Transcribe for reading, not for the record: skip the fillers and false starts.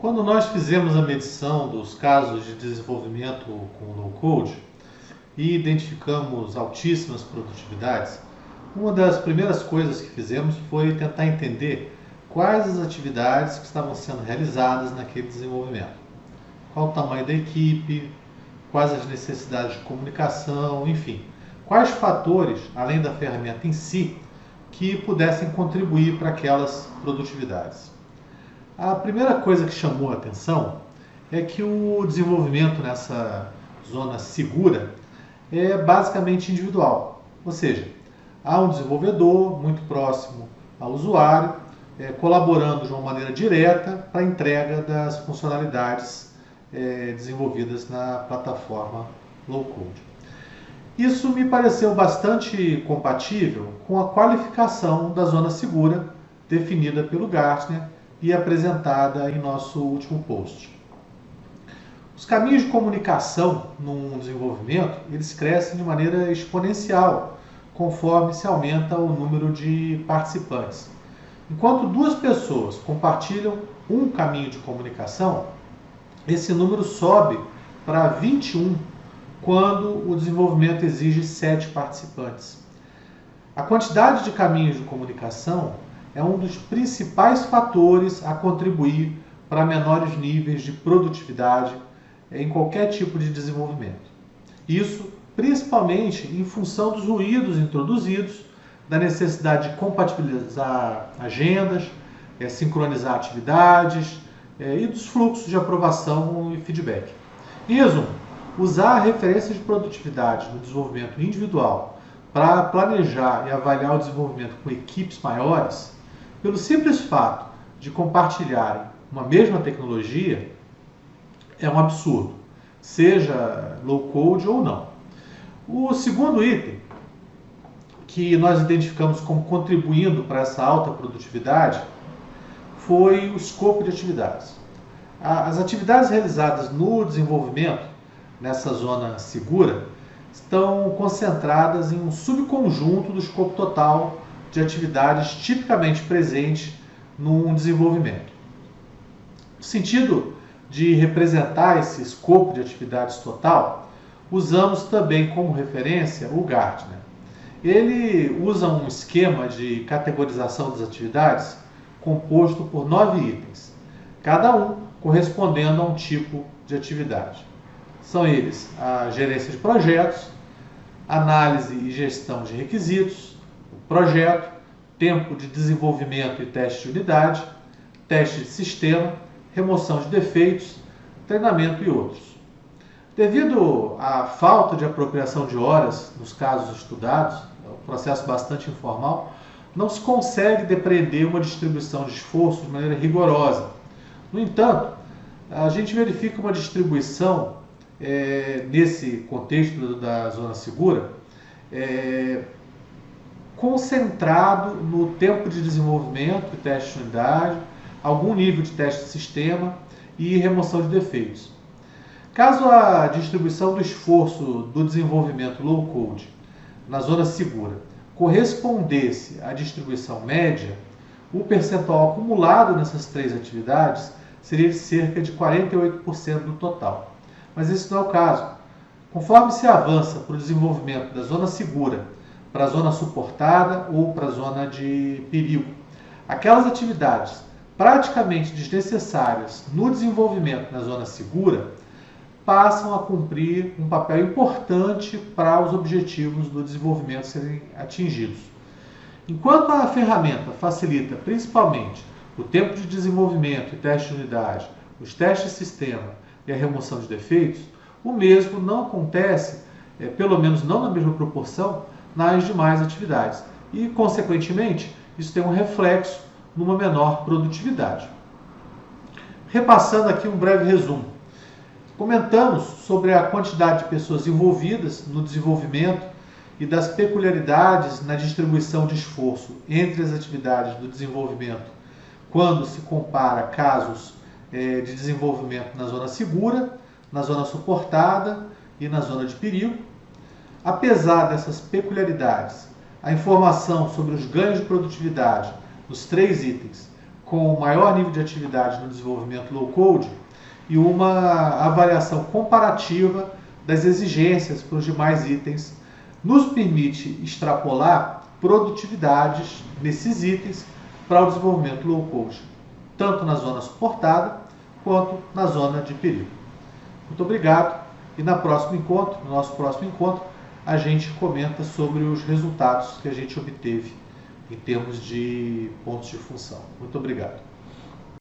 Quando nós fizemos a medição dos casos de desenvolvimento com low-code e identificamos altíssimas produtividades, uma das primeiras coisas que fizemos foi tentar entender quais as atividades que estavam sendo realizadas naquele desenvolvimento. Qual o tamanho da equipe, quais as necessidades de comunicação, enfim. Quais fatores, além da ferramenta em si, que pudessem contribuir para aquelas produtividades. A primeira coisa que chamou a atenção é que o desenvolvimento nessa zona segura é basicamente individual, ou seja, há um desenvolvedor muito próximo ao usuário, colaborando de uma maneira direta para a entrega das funcionalidades desenvolvidas na plataforma low-code. Isso me pareceu bastante compatível com a qualificação da zona segura definida pelo Gartner e apresentada em nosso último post. Os caminhos de comunicação num desenvolvimento, eles crescem de maneira exponencial, conforme se aumenta o número de participantes. Enquanto duas pessoas compartilham um caminho de comunicação, esse número sobe para 21 quando o desenvolvimento exige 7 participantes. A quantidade de caminhos de comunicação é um dos principais fatores a contribuir para menores níveis de produtividade em qualquer tipo de desenvolvimento. Isso principalmente em função dos ruídos introduzidos, da necessidade de compatibilizar agendas, sincronizar atividades e dos fluxos de aprovação e feedback. Em resumo, usar referências de produtividade no desenvolvimento individual para planejar e avaliar o desenvolvimento com equipes maiores, pelo simples fato de compartilharem uma mesma tecnologia, é um absurdo, seja low-code ou não. O segundo item que nós identificamos como contribuindo para essa alta produtividade foi o escopo de atividades. As atividades realizadas no desenvolvimento, nessa zona segura, estão concentradas em um subconjunto do escopo total de atividades tipicamente presentes num desenvolvimento. No sentido de representar esse escopo de atividades total, usamos também como referência o Gartner. Ele usa um esquema de categorização das atividades composto por 9 itens, cada um correspondendo a um tipo de atividade. São eles a gerência de projetos, análise e gestão de requisitos, projeto, tempo de desenvolvimento e teste de unidade, teste de sistema, remoção de defeitos, treinamento e outros. Devido à falta de apropriação de horas nos casos estudados, é um processo bastante informal, não se consegue depreender uma distribuição de esforço de maneira rigorosa. No entanto, a gente verifica uma distribuição nesse contexto da zona segura, concentrado no tempo de desenvolvimento e teste de unidade, algum nível de teste de sistema e remoção de defeitos. Caso a distribuição do esforço do desenvolvimento low-code na zona segura correspondesse à distribuição média, o percentual acumulado nessas 3 atividades seria de cerca de 48% do total. Mas esse não é o caso. Conforme se avança para o desenvolvimento da zona segura, para a zona suportada ou para a zona de perigo, aquelas atividades praticamente desnecessárias no desenvolvimento na zona segura passam a cumprir um papel importante para os objetivos do desenvolvimento serem atingidos. Enquanto a ferramenta facilita principalmente o tempo de desenvolvimento e teste de unidade, os testes de sistema e a remoção de defeitos, o mesmo não acontece, pelo menos não na mesma proporção, nas demais atividades. E, consequentemente, isso tem um reflexo numa menor produtividade. Repassando aqui um breve resumo. Comentamos sobre a quantidade de pessoas envolvidas no desenvolvimento e das peculiaridades na distribuição de esforço entre as atividades do desenvolvimento quando se compara casos de desenvolvimento na zona segura, na zona suportada e na zona de perigo. Apesar dessas peculiaridades, a informação sobre os ganhos de produtividade nos 3 itens com maior nível de atividade no desenvolvimento low code e uma avaliação comparativa das exigências para os demais itens nos permite extrapolar produtividades nesses itens para o desenvolvimento low code, tanto na zona suportada quanto na zona de perigo. Muito obrigado e no nosso próximo encontro, a gente comenta sobre os resultados que a gente obteve em termos de pontos de função. Muito obrigado.